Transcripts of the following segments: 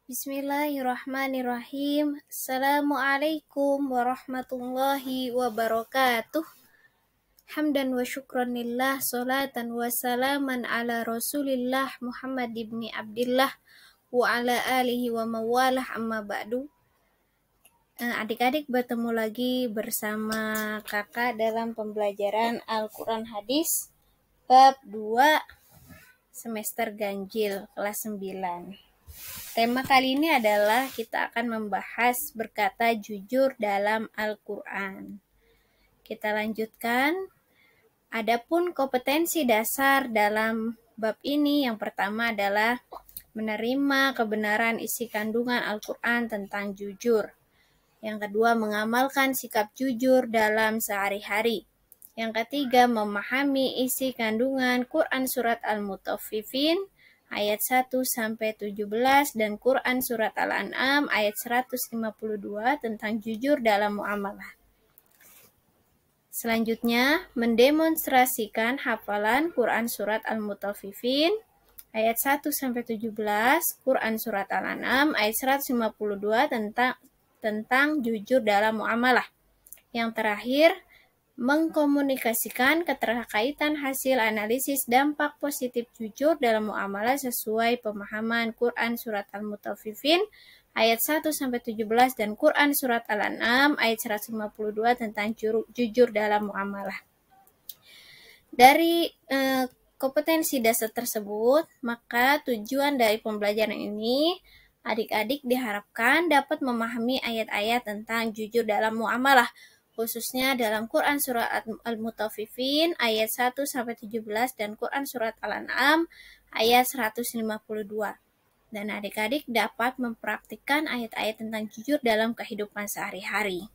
Bismillahirrahmanirrahim. Assalamualaikum warahmatullahi wabarakatuh. Hamdan wa syukran lillah, salatan wa salaman ala rasulillah Muhammad ibni Abdillah wa ala alihi wa mawalah amma ba'du. Adik-adik bertemu lagi bersama kakak dalam pembelajaran Al-Quran Hadis bab 2 semester ganjil kelas 9. Tema kali ini adalah kita akan membahas berkata jujur dalam Al-Quran. Kita lanjutkan. Adapun kompetensi dasar dalam bab ini yang pertama adalah menerima kebenaran isi kandungan Al-Quran tentang jujur. Yang kedua, mengamalkan sikap jujur dalam sehari-hari. Yang ketiga, memahami isi kandungan Quran Surat Al-Mutaffifin ayat 1-17 dan Quran Surat Al-An'am ayat 152 tentang jujur dalam muamalah. Selanjutnya, mendemonstrasikan hafalan Quran Surat Al-Mutaffifin ayat 1-17, Quran Surat Al-An'am ayat 152 tentang jujur dalam muamalah. Yang terakhir, mengkomunikasikan keterkaitan hasil analisis dampak positif jujur dalam muamalah sesuai pemahaman Quran Surat Al-Mutaffifin ayat 1-17 dan Quran Surat Al-An'am ayat 152 tentang jujur dalam muamalah. Dari kompetensi dasar tersebut, maka tujuan dari pembelajaran ini, adik-adik diharapkan dapat memahami ayat-ayat tentang jujur dalam muamalah, khususnya dalam Quran Surat Al-Mutaffifin ayat 1-17 dan Quran Surat Al-An'am ayat 152. Dan adik-adik dapat mempraktikkan ayat-ayat tentang jujur dalam kehidupan sehari-hari.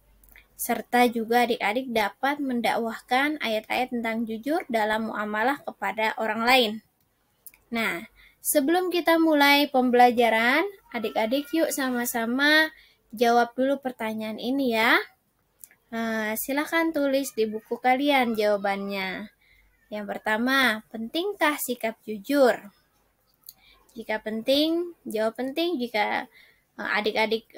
Serta juga adik-adik dapat mendakwahkan ayat-ayat tentang jujur dalam muamalah kepada orang lain. Nah, sebelum kita mulai pembelajaran, adik-adik yuk sama-sama jawab dulu pertanyaan ini ya. Silakan tulis di buku kalian jawabannya. Yang pertama, pentingkah sikap jujur? Jika penting, jawab penting. Jika adik-adik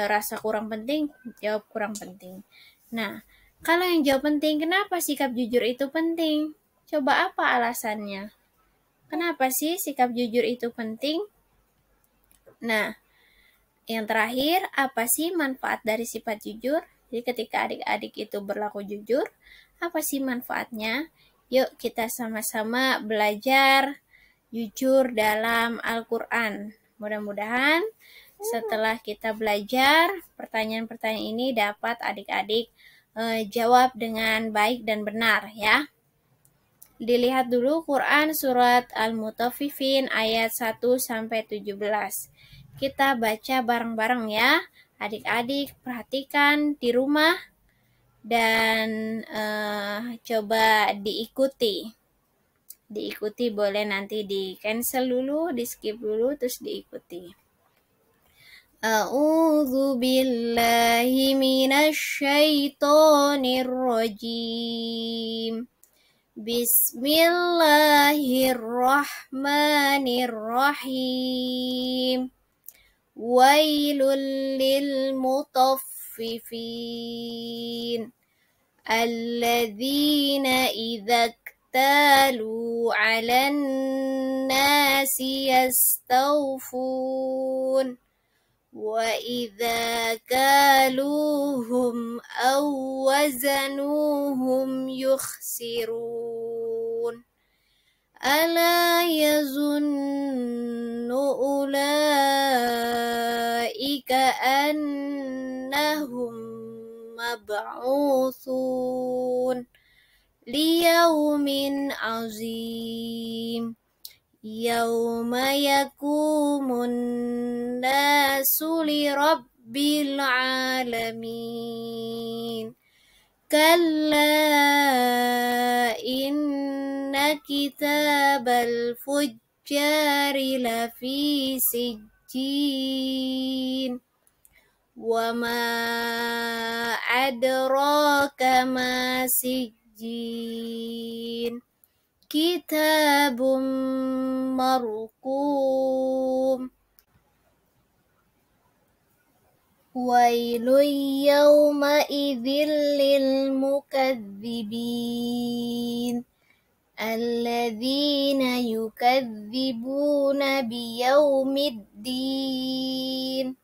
rasa kurang penting, jawab kurang penting. Nah, kalau yang jawab penting, kenapa sikap jujur itu penting? Coba apa alasannya? Kenapa sih sikap jujur itu penting? Nah, yang terakhir, apa sih manfaat dari sifat jujur? Jadi ketika adik-adik itu berlaku jujur, apa sih manfaatnya? Yuk kita sama-sama belajar jujur dalam Al-Quran. Mudah-mudahan setelah kita belajar, pertanyaan-pertanyaan ini dapat adik-adik jawab dengan baik dan benar ya. Dilihat dulu Quran Surat Al-Mutaffifin ayat 1-17. Kita baca bareng-bareng ya. Adik-adik perhatikan di rumah dan coba diikuti. Diikuti boleh nanti di cancel dulu, di skip dulu, terus diikuti. A'udzu billahi minasy syaithanir rajim. Bismillahirrahmanirrahim. Wailul lil mutaffifin alladzina idza iktalu 'alan nasi yastawfun wa idza kaluhum aw wazanuhum yukhsirun. Ala yazunnu ulaika annahum mab'utsun liyaumin azim yauma yakumun nasu lirabbil alamin. Kalla inna kitabal fujjari lafi sijjin wa ma adraka ma sijjin kitabum marqum Wailun yawmaidzin lil mukadzibin alladzina yukadzibuna biyaumiddin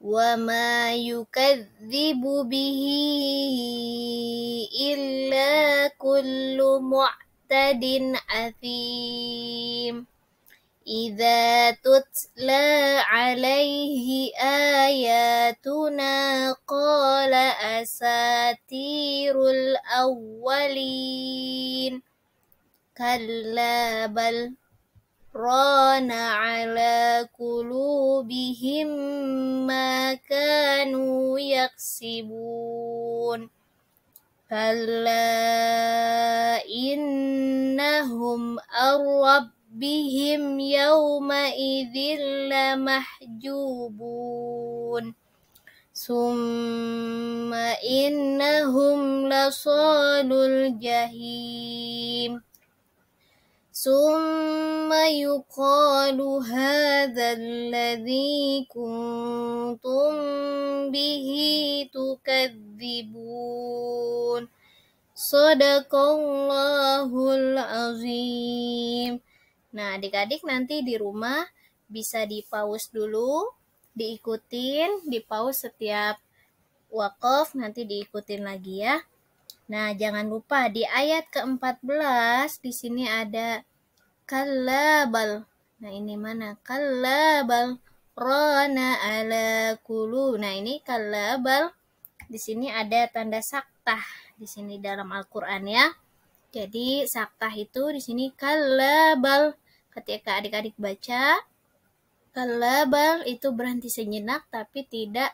wa ma yukadzibu bihi illa kullu mu'tadin athim. Idza tutla alaihi ayatuna qala asatirul awwalin kalla bal rana ala qulubihim ma kanu yaksibun. Kalla innahum ar-rabbihim yawma idzin lamahjubun. Summa innahum lasalul jahim. Summa yuqalu hadzal ladzi kuntum bihi tukadzibun. Shadaqallahul azim. Nah, adik-adik nanti di rumah bisa di-pause dulu, diikutin, di-pause setiap wakaf, nanti diikutin lagi ya. Nah, jangan lupa di ayat ke-14 di sini ada kallabal. Nah, ini mana? Kallabal rana ala kulu. Nah, ini kallabal. Di sini ada tanda saktah di sini dalam Al-Qur'an ya. Jadi, saktah itu di sini kallabal. Ketika adik-adik baca kallabal itu berhenti sejenak tapi tidak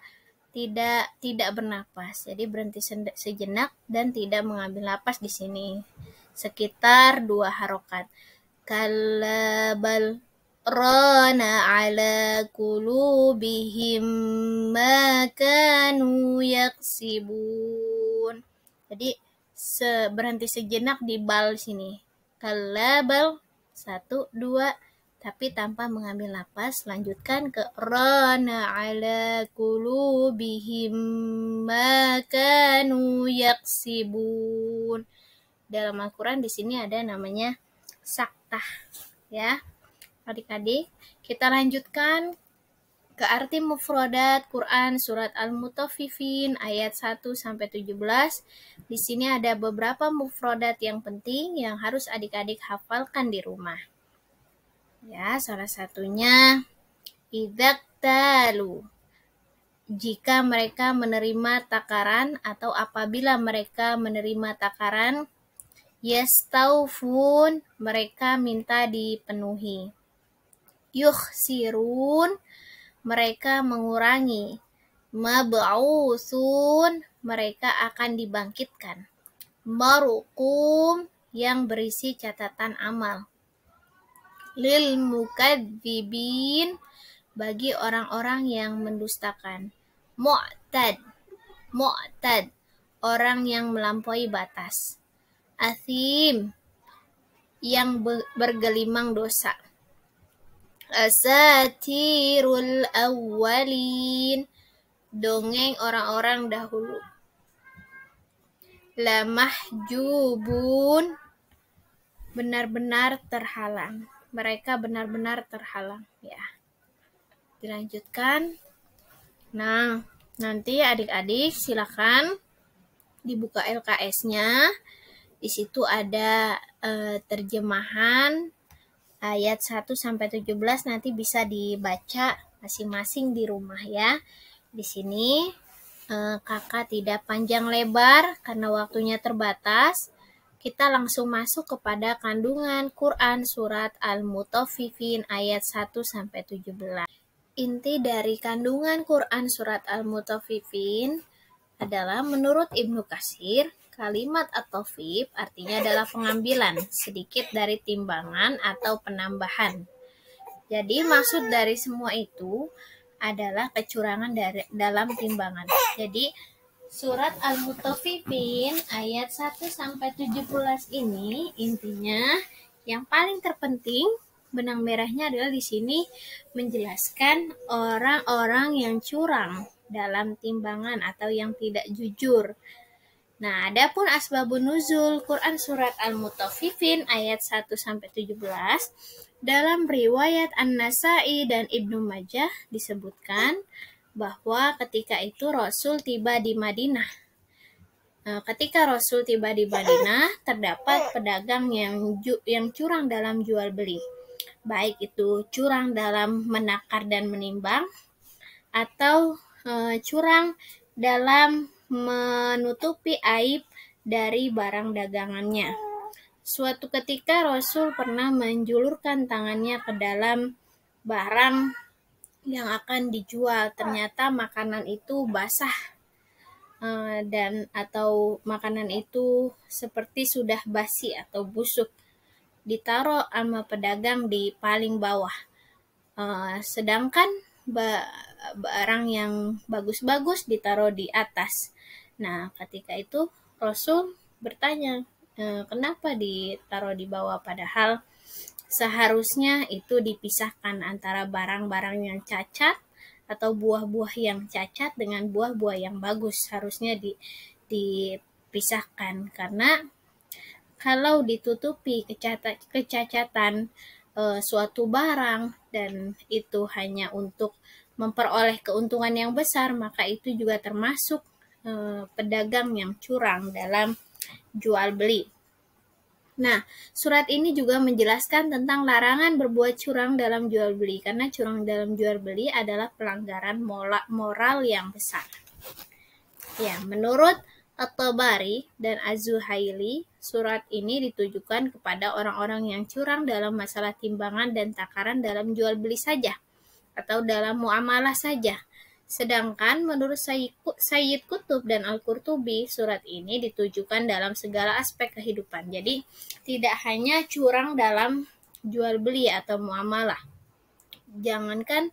bernapas. Jadi berhenti sejenak dan tidak mengambil napas di sini. Sekitar 2 harokat. Kallabal rana ala qulubihim ma kanu yaksibun. Jadi berhenti sejenak di bal sini. Kallabal 1 2 tapi tanpa mengambil napas. Lanjutkan ke rana ala qulubihim ma kanu yaksibun. Dalam Al-Qur'an di sini ada namanya saktah ya. Adik-adik, kita lanjutkan ke arti mufradat Quran surat Al-Mutaffifin ayat 1 sampai 17. Di sini ada beberapa mufradat yang penting yang harus adik-adik hafalkan di rumah. Ya, salah satunya idzaktalu. Jika mereka menerima takaran atau apabila mereka menerima takaran. Yastaufun, mereka minta dipenuhi. Yukhsirun, mereka mengurangi. Mab'usun, mereka akan dibangkitkan. Maruqum, yang berisi catatan amal. Lil mukadzibin, bagi orang-orang yang mendustakan. Mu'tad, orang yang melampaui batas. Athim, yang bergelimang dosa. Asatirul awwalin, dongeng orang-orang dahulu. Lamahjubun, benar-benar terhalang. Mereka benar-benar terhalang ya. Dilanjutkan. Nah, nanti adik-adik silakan dibuka LKS-nya. Di situ ada terjemahan ayat 1 sampai 17, nanti bisa dibaca masing-masing di rumah ya. Di sini kakak tidak panjang lebar karena waktunya terbatas. Kita langsung masuk kepada kandungan Quran surat Al-Mutaffifin ayat 1 sampai 17. Inti dari kandungan Quran surat Al-Mutaffifin adalah menurut Ibnu Katsir, kalimat at-tafif artinya adalah pengambilan sedikit dari timbangan atau penambahan. Jadi maksud dari semua itu adalah kecurangan dalam timbangan. Jadi surat Al-Mutaffifin ayat 1 sampai 17 ini intinya yang paling terpenting benang merahnya adalah di sini menjelaskan orang-orang yang curang dalam timbangan atau yang tidak jujur. Nah, adapun asbabun nuzul Quran surat Al-Mutaffifin ayat 1-17 dalam riwayat An-Nasa'i dan Ibnu Majah disebutkan bahwa ketika itu Rasul tiba di Madinah. Ketika Rasul tiba di Madinah, terdapat pedagang yang curang dalam jual beli. Baik itu curang dalam menakar dan menimbang atau curang dalam menutupi aib dari barang dagangannya. Suatu ketika Rasul pernah menjulurkan tangannya ke dalam barang yang akan dijual. Ternyata makanan itu basah dan atau makanan itu seperti sudah basi atau busuk. Ditaruh sama pedagang di paling bawah. Sedangkan barang yang bagus-bagus ditaruh di atas. Nah, ketika itu Rasul bertanya, kenapa ditaruh di bawah padahal seharusnya itu dipisahkan antara barang-barang yang cacat atau buah-buah yang cacat dengan buah-buah yang bagus. Harusnya dipisahkan karena kalau ditutupi kecacatan suatu barang dan itu hanya untuk memperoleh keuntungan yang besar, maka itu juga termasuk pedagang yang curang dalam jual beli. Nah, surat ini juga menjelaskan tentang larangan berbuat curang dalam jual beli, karena curang dalam jual beli adalah pelanggaran moral yang besar. Ya, menurut At-Tabari dan Az-Zuhaili, surat ini ditujukan kepada orang-orang yang curang dalam masalah timbangan dan takaran dalam jual beli saja, atau dalam muamalah saja. Sedangkan menurut Sayyid Qutb dan Al-Qurtubi, surat ini ditujukan dalam segala aspek kehidupan. Jadi, tidak hanya curang dalam jual beli atau muamalah. Jangankan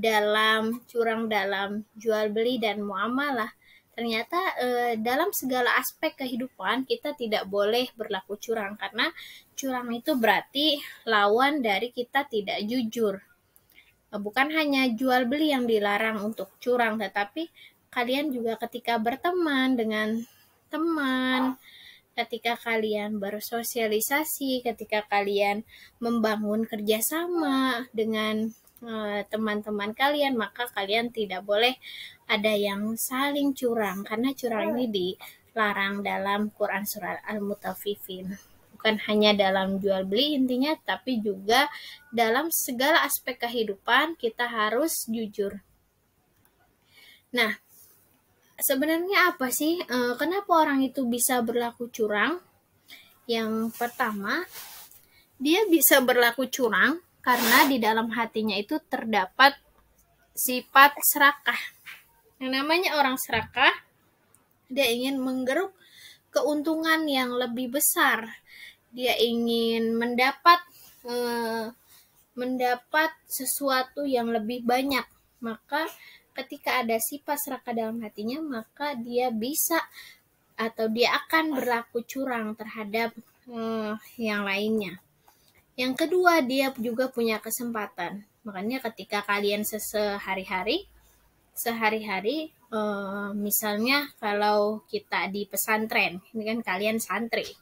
dalam curang dalam jual beli dan muamalah, ternyata dalam segala aspek kehidupan kita tidak boleh berlaku curang, karena curang itu berarti lawan dari kita tidak jujur. Bukan hanya jual beli yang dilarang untuk curang, tetapi kalian juga ketika berteman dengan teman, ketika kalian bersosialisasi, ketika kalian membangun kerjasama dengan teman-teman kalian, maka kalian tidak boleh ada yang saling curang, karena curang ini dilarang dalam Quran surat Al-Mutaffifin. Bukan hanya dalam jual beli intinya, tapi juga dalam segala aspek kehidupan kita harus jujur. Nah, sebenarnya apa sih? Kenapa orang itu bisa berlaku curang? Yang pertama, dia bisa berlaku curang karena di dalam hatinya itu terdapat sifat serakah. Yang namanya orang serakah, dia ingin menggeruk keuntungan yang lebih besar. Dia ingin mendapat sesuatu yang lebih banyak. Maka ketika ada sifat serakah dalam hatinya, maka dia bisa atau dia akan berlaku curang terhadap yang lainnya. Yang kedua, dia juga punya kesempatan. Makanya ketika kalian sehari-hari, misalnya kalau kita di pesantren, ini kan kalian santri.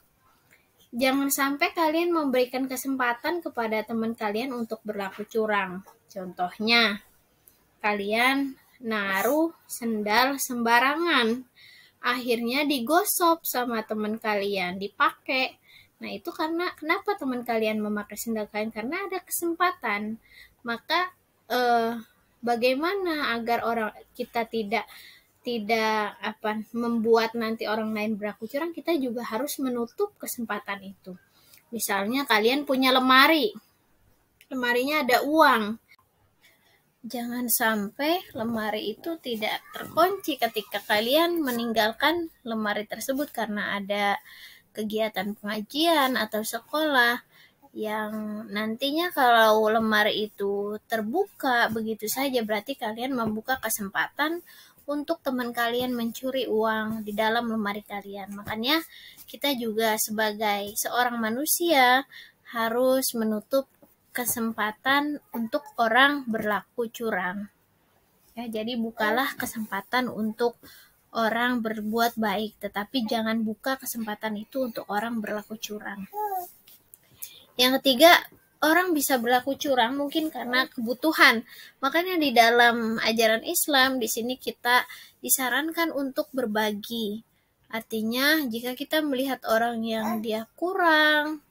Jangan sampai kalian memberikan kesempatan kepada teman kalian untuk berlaku curang. Contohnya, kalian naruh sendal sembarangan. Akhirnya digosok sama teman kalian, dipakai. Nah, itu kenapa teman kalian memakai sendal kalian? Karena ada kesempatan. Maka bagaimana agar kita tidak membuat nanti orang lain berlaku curang, kita juga harus menutup kesempatan itu. Misalnya kalian punya lemarinya ada uang. Jangan sampai lemari itu tidak terkunci ketika kalian meninggalkan lemari tersebut karena ada kegiatan pengajian atau sekolah, yang nantinya kalau lemari itu terbuka begitu saja, berarti kalian membuka kesempatan untuk teman kalian mencuri uang di dalam lemari kalian. Makanya kita juga sebagai seorang manusia harus menutup kesempatan untuk orang berlaku curang. Ya, jadi bukalah kesempatan untuk orang berbuat baik, tetapi jangan buka kesempatan itu untuk orang berlaku curang. Yang ketiga, orang bisa berlaku curang mungkin karena kebutuhan. Makanya di dalam ajaran Islam di sini kita disarankan untuk berbagi. Artinya jika kita melihat orang yang dia kurang,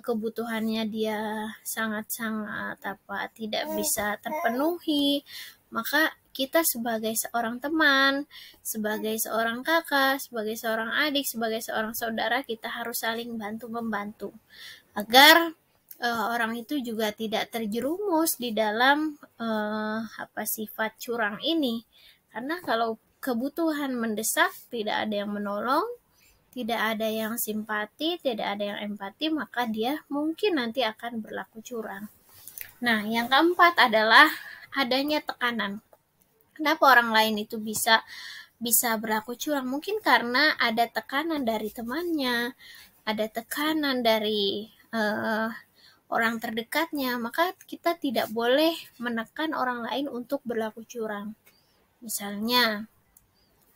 kebutuhannya dia sangat-sangat tidak bisa terpenuhi, maka kita sebagai seorang teman, sebagai seorang kakak, sebagai seorang adik, sebagai seorang saudara, kita harus saling bantu-membantu agar orang itu juga tidak terjerumus di dalam sifat curang ini. Karena kalau kebutuhan mendesak, tidak ada yang menolong, tidak ada yang simpati, tidak ada yang empati, maka dia mungkin nanti akan berlaku curang. Nah, yang keempat adalah adanya tekanan. Kenapa orang lain itu bisa berlaku curang? Mungkin karena ada tekanan dari temannya, ada tekanan dari orang terdekatnya, maka kita tidak boleh menekan orang lain untuk berlaku curang. Misalnya,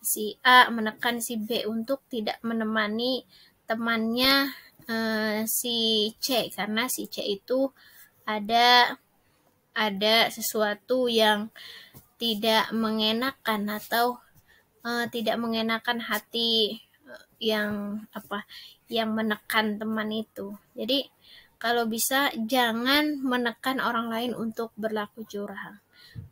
si A menekan si B untuk tidak menemani temannya si C karena si C itu ada sesuatu yang tidak mengenakan atau tidak mengenakan hati yang menekan teman itu. Jadi kalau bisa jangan menekan orang lain untuk berlaku curang.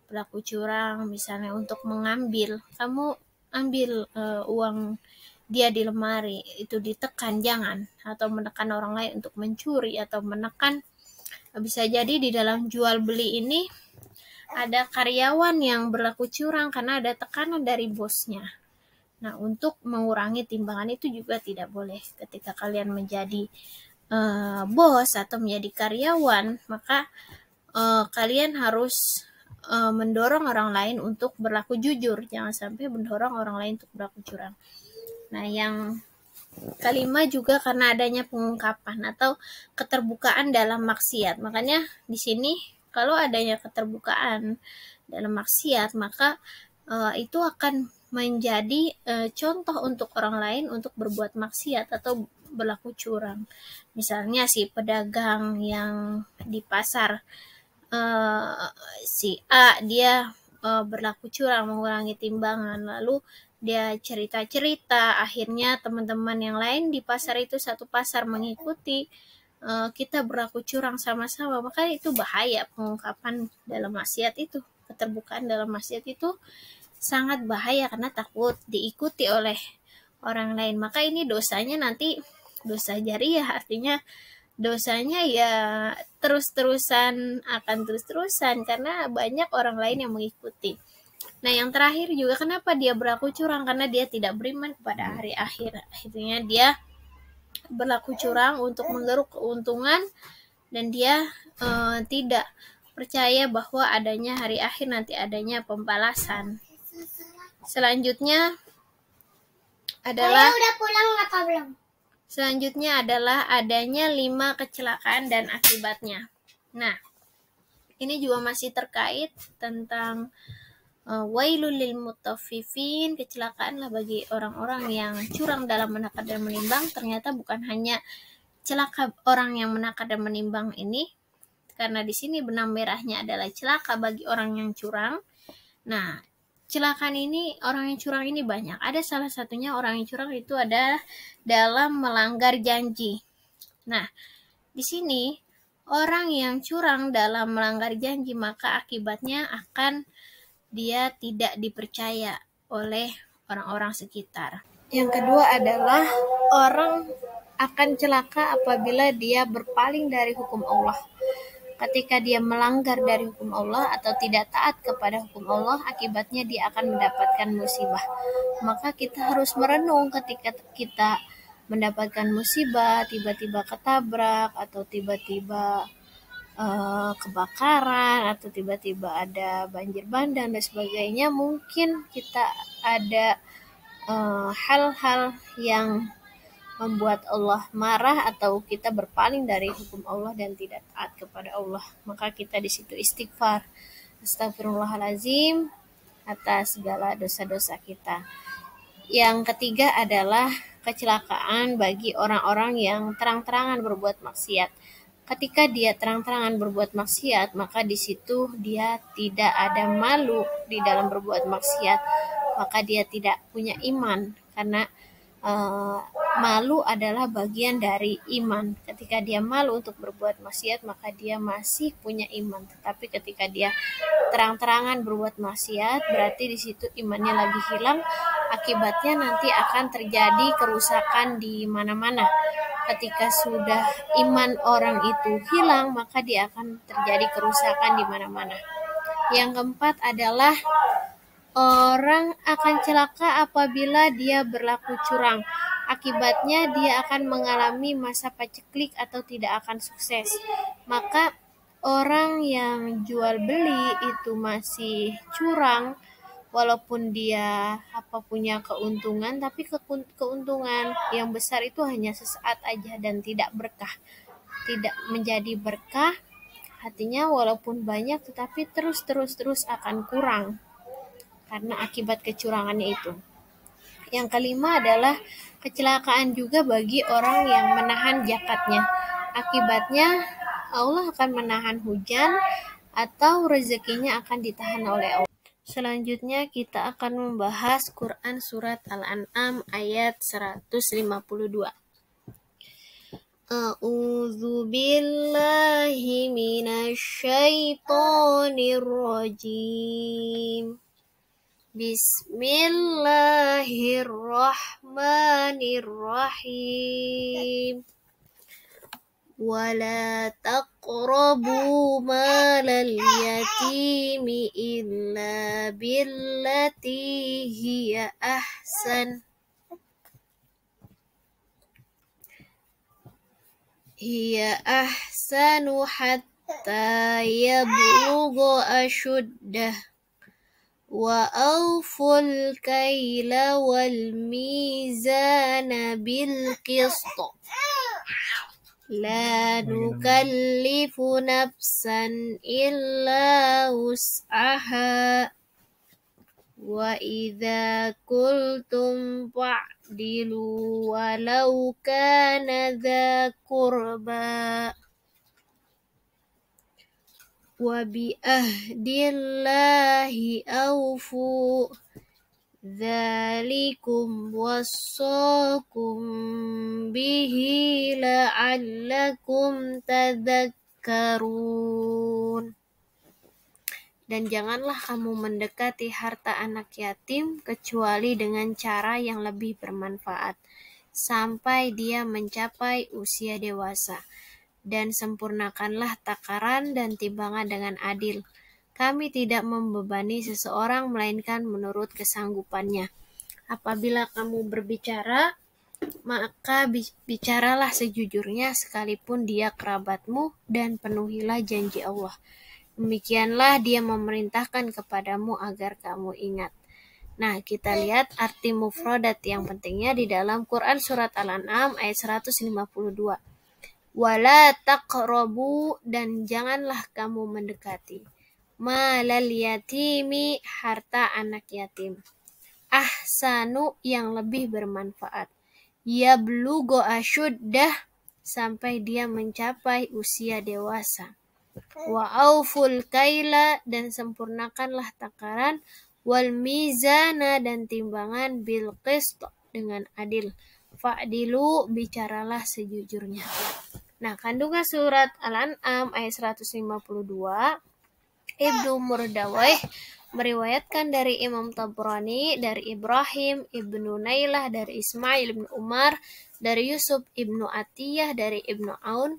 Berlaku curang misalnya untuk mengambil, kamu ambil uang dia di lemari, itu ditekan, jangan. Atau menekan orang lain untuk mencuri atau menekan. Bisa jadi di dalam jual beli ini ada karyawan yang berlaku curang karena ada tekanan dari bosnya. Nah, untuk mengurangi timbangan itu juga tidak boleh. Ketika kalian menjadi bos atau menjadi karyawan, maka kalian harus mendorong orang lain untuk berlaku jujur, jangan sampai mendorong orang lain untuk berlaku curang. Nah, yang kelima juga karena adanya pengungkapan atau keterbukaan dalam maksiat. Makanya di sini kalau adanya keterbukaan dalam maksiat, maka itu akan menjadi contoh untuk orang lain untuk berbuat maksiat atau berlaku curang. Misalnya si pedagang yang di pasar, si A dia berlaku curang, mengurangi timbangan, lalu dia cerita-cerita, akhirnya teman-teman yang lain di pasar itu satu pasar mengikuti, kita berlaku curang sama-sama, maka itu bahaya. Pengungkapan dalam maksiat itu, keterbukaan dalam maksiat itu sangat bahaya karena takut diikuti oleh orang lain. Maka ini dosanya nanti dosa jariah, artinya dosanya ya terus-terusan, akan terus-terusan karena banyak orang lain yang mengikuti. Nah, yang terakhir juga kenapa dia berlaku curang? Karena dia tidak beriman kepada hari akhir. Akhirnya dia berlaku curang untuk menggeruk keuntungan dan dia tidak percaya bahwa adanya hari akhir, nanti adanya pembalasan. Selanjutnya adalah adanya 5 kecelakaan dan akibatnya. Nah, ini juga masih terkait tentang wailul lil mutaffifin, kecelakaanlah bagi orang-orang yang curang dalam menakar dan menimbang. Ternyata bukan hanya celaka orang yang menakar dan menimbang ini, karena di sini benang merahnya adalah celaka bagi orang yang curang. Nah, kecelakaan ini, orang yang curang ini banyak. Ada salah satunya orang yang curang itu adalah dalam melanggar janji. Nah, di sini orang yang curang dalam melanggar janji, maka akibatnya akan dia tidak dipercaya oleh orang-orang sekitar. Yang kedua adalah orang akan celaka apabila dia berpaling dari hukum Allah. Ketika dia melanggar dari hukum Allah atau tidak taat kepada hukum Allah, akibatnya dia akan mendapatkan musibah. Maka kita harus merenung ketika kita mendapatkan musibah, tiba-tiba ketabrak atau tiba-tiba kebakaran atau tiba-tiba ada banjir bandang dan sebagainya. Mungkin kita ada hal-hal yang membuat Allah marah atau kita berpaling dari hukum Allah dan tidak taat kepada Allah. Maka kita di situ istighfar, astagfirullahalazim, atas segala dosa-dosa kita. Yang ketiga adalah kecelakaan bagi orang-orang yang terang-terangan berbuat maksiat. Ketika dia terang-terangan berbuat maksiat, maka di situ dia tidak ada malu di dalam berbuat maksiat, maka dia tidak punya iman, karena malu adalah bagian dari iman. Ketika dia malu untuk berbuat maksiat, maka dia masih punya iman. Tetapi ketika dia terang-terangan berbuat maksiat, berarti di situ imannya lagi hilang. Akibatnya nanti akan terjadi kerusakan di mana-mana. Ketika sudah iman orang itu hilang, maka dia akan terjadi kerusakan di mana-mana. Yang keempat adalah orang akan celaka apabila dia berlaku curang. Akibatnya dia akan mengalami masa paceklik atau tidak akan sukses. Maka orang yang jual beli itu masih curang, walaupun dia punya keuntungan, tapi keuntungan yang besar itu hanya sesaat aja dan tidak berkah, tidak menjadi berkah. Artinya walaupun banyak tetapi terus akan kurang karena akibat kecurangannya itu. Yang kelima adalah kecelakaan juga bagi orang yang menahan zakatnya. Akibatnya Allah akan menahan hujan atau rezekinya akan ditahan oleh Allah. Selanjutnya kita akan membahas Quran Surat Al-An'am ayat 152. A'udzu billahi minasy syaithanir rajim. Bismillahirrahmanirrahim. Wala taqrabu malal yatimi illa billati hiya ahsanu hatta yablugha ashuddah wa awful kaila wal mizana bil qist. La nukallifu nafsan illa wus'aha wa idza qultum fa'dilu walau kana dza qurba wa bi ahdillahi awfu dzalikum wassaakum bihi la'allakum tadhakkarun. Dan janganlah kamu mendekati harta anak yatim kecuali dengan cara yang lebih bermanfaat sampai dia mencapai usia dewasa, dan sempurnakanlah takaran dan timbangan dengan adil. Kami tidak membebani seseorang melainkan menurut kesanggupannya. Apabila kamu berbicara, maka bicaralah sejujurnya sekalipun dia kerabatmu, dan penuhilah janji Allah. Demikianlah dia memerintahkan kepadamu agar kamu ingat. Nah, kita lihat arti mufradat yang pentingnya di dalam Quran Surat Al-An'am ayat 152. Wala taqrabu, dan janganlah kamu mendekati. Malal yatimi, harta anak yatim. Ahsanu, yang lebih bermanfaat. Yablugha ashuddah, sampai dia mencapai usia dewasa. Wa auful kaila, dan sempurnakanlah takaran. Wal mizana, dan timbangan. Bil qist, dengan adil. Fa'dilu, bicaralah sejujurnya. Nah, kandungan surat Al-An'am ayat 152, Ibnu Murdawayh meriwayatkan dari Imam Tabrani, dari Ibrahim ibnu Nailah, dari Ismail ibnu Umar, dari Yusuf ibnu Atiyah, dari Ibnu Aun,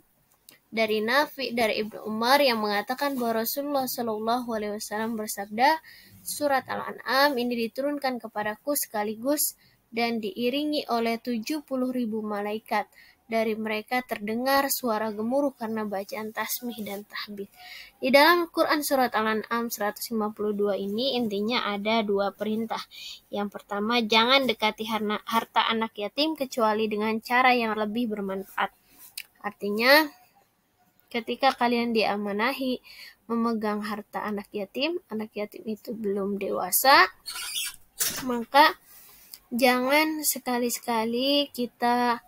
dari Nafi, dari Ibnu Umar, yang mengatakan bahwa Rasulullah SAW bersabda, surat Al-An'am ini diturunkan kepadaku sekaligus dan diiringi oleh 70.000 malaikat. Dari mereka terdengar suara gemuruh karena bacaan tasbih dan tahmid. Di dalam Quran Surat Al-An'am 152 ini intinya ada dua perintah. Yang pertama, jangan dekati harta anak yatim kecuali dengan cara yang lebih bermanfaat. Artinya, ketika kalian diamanahi memegang harta anak yatim itu belum dewasa, maka jangan sekali-sekali kita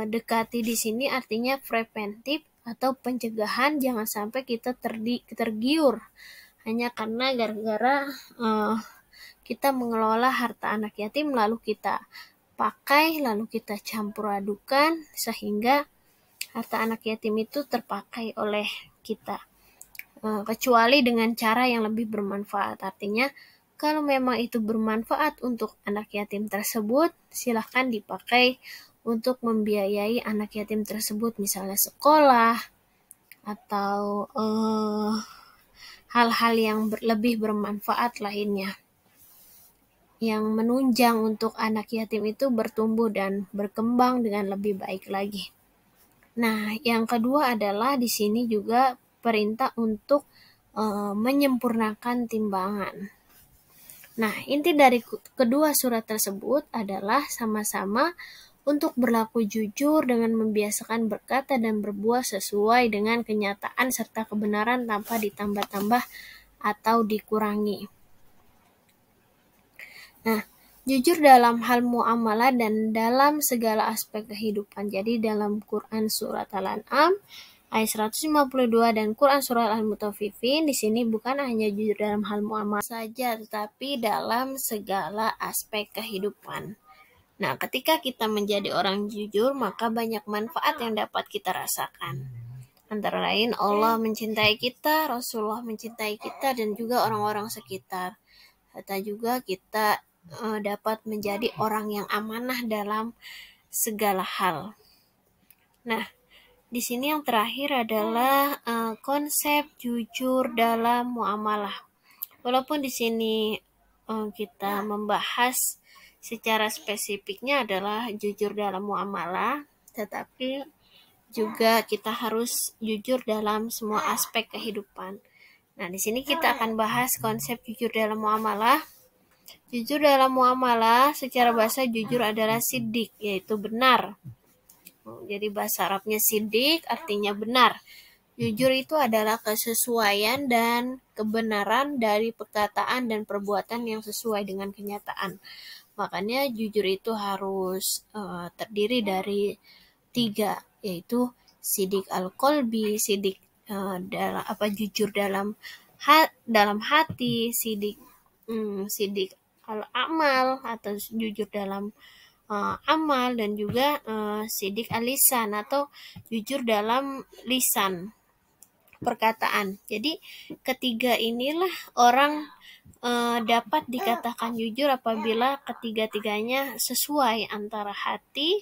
dekati di sini artinya preventif atau pencegahan, jangan sampai kita tergiur hanya karena gara-gara kita mengelola harta anak yatim lalu kita pakai, lalu kita campur adukan sehingga harta anak yatim itu terpakai oleh kita, kecuali dengan cara yang lebih bermanfaat. Artinya kalau memang itu bermanfaat untuk anak yatim tersebut, silahkan dipakai untuk membiayai anak yatim tersebut, misalnya sekolah atau hal-hal yang lebih bermanfaat lainnya, yang menunjang untuk anak yatim itu bertumbuh dan berkembang dengan lebih baik lagi. Nah, yang kedua adalah di sini juga perintah untuk menyempurnakan timbangan. Nah, inti dari kedua surat tersebut adalah sama-sama untuk berlaku jujur dengan membiasakan berkata dan berbuat sesuai dengan kenyataan serta kebenaran tanpa ditambah-tambah atau dikurangi. Nah, jujur dalam hal muamalah dan dalam segala aspek kehidupan. Jadi dalam Quran surat Al-An'am ayat 152 dan Quran surat Al-Mutaffifin di sini bukan hanya jujur dalam hal muamalah saja, tetapi dalam segala aspek kehidupan. Nah, ketika kita menjadi orang jujur, maka banyak manfaat yang dapat kita rasakan. Antara lain Allah mencintai kita, Rasulullah mencintai kita, dan juga orang-orang sekitar. Serta juga kita dapat menjadi orang yang amanah dalam segala hal. Nah, di sini yang terakhir adalah konsep jujur dalam muamalah. Walaupun di sini kita membahas secara spesifiknya adalah jujur dalam muamalah, tetapi juga kita harus jujur dalam semua aspek kehidupan. Nah, di sini kita akan bahas konsep jujur dalam muamalah. Jujur dalam muamalah secara bahasa jujur adalah siddiq, yaitu benar. Jadi bahasa Arabnya siddiq artinya benar. Jujur itu adalah kesesuaian dan kebenaran dari perkataan dan perbuatan yang sesuai dengan kenyataan. Makanya jujur itu harus terdiri dari 3, yaitu siddiq al-qalbi, siddiq jujur dalam hati, siddiq al-amal atau jujur dalam amal, dan juga siddiq al-lisan atau jujur dalam lisan perkataan. Jadi ketiga inilah orang dapat dikatakan jujur apabila ketiga-tiganya sesuai antara hati,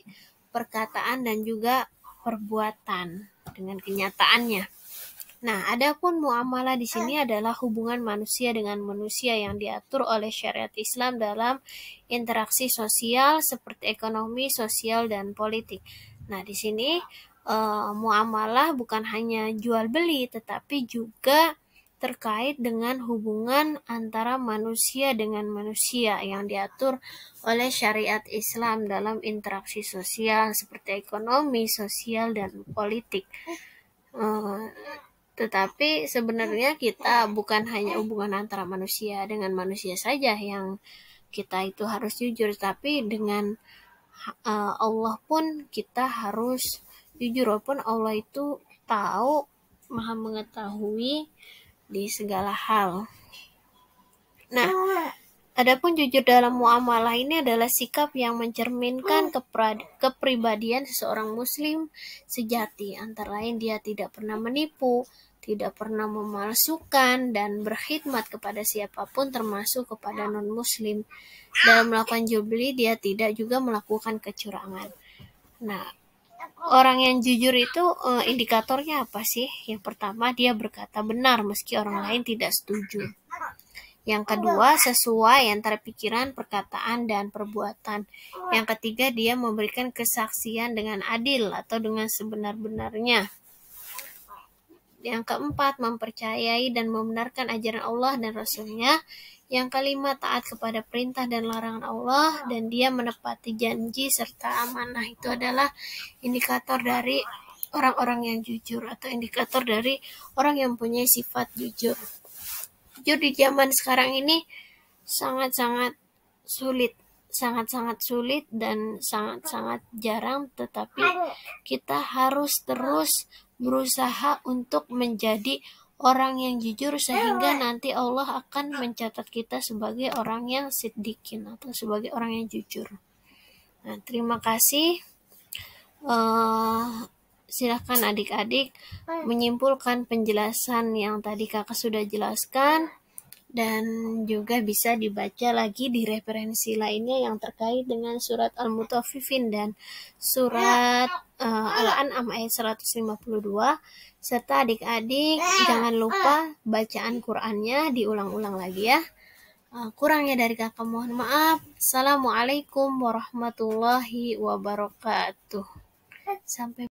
perkataan, dan juga perbuatan dengan kenyataannya. Nah, adapun muamalah di sini adalah hubungan manusia dengan manusia yang diatur oleh syariat Islam dalam interaksi sosial seperti ekonomi, sosial, dan politik. Nah, di sini muamalah bukan hanya jual beli, tetapi juga terkait dengan hubungan antara manusia dengan manusia yang diatur oleh syariat Islam dalam interaksi sosial seperti ekonomi, sosial, dan politik. Tetapi sebenarnya kita bukan hanya hubungan antara manusia dengan manusia saja yang kita itu harus jujur, tapi dengan Allah pun kita harus jujur, walaupun Allah itu tahu, maha mengetahui di segala hal. Nah, adapun jujur dalam muamalah ini adalah sikap yang mencerminkan kepribadian seseorang muslim sejati. Antara lain dia tidak pernah menipu, tidak pernah memalsukan, dan berkhidmat kepada siapapun termasuk kepada non-muslim. Dalam melakukan jual beli dia tidak juga melakukan kecurangan. Nah, orang yang jujur itu indikatornya apa sih? Yang pertama, dia berkata benar meski orang lain tidak setuju. Yang kedua, sesuai antara pikiran, perkataan, dan perbuatan. Yang ketiga, dia memberikan kesaksian dengan adil atau dengan sebenar-benarnya. Yang keempat, mempercayai dan membenarkan ajaran Allah dan Rasul-Nya. Yang kelima, taat kepada perintah dan larangan Allah, dan dia menepati janji serta amanah. Itu adalah indikator dari orang-orang yang jujur atau indikator dari orang yang punya sifat jujur. Jujur di zaman sekarang ini sangat-sangat sulit, dan sangat-sangat jarang, tetapi kita harus terus berusaha untuk menjadi orang yang jujur sehingga nanti Allah akan mencatat kita sebagai orang yang siddiqin atau sebagai orang yang jujur. Nah, terima kasih. Silakan adik-adik menyimpulkan penjelasan yang tadi kakak sudah jelaskan, dan juga bisa dibaca lagi di referensi lainnya yang terkait dengan surat Al-Mutaffifin dan surat Al-An'am ayat 152. Serta adik-adik jangan lupa bacaan Qur'annya diulang-ulang lagi ya. Kurangnya dari kakak mohon maaf. Assalamualaikum warahmatullahi wabarakatuh. Sampai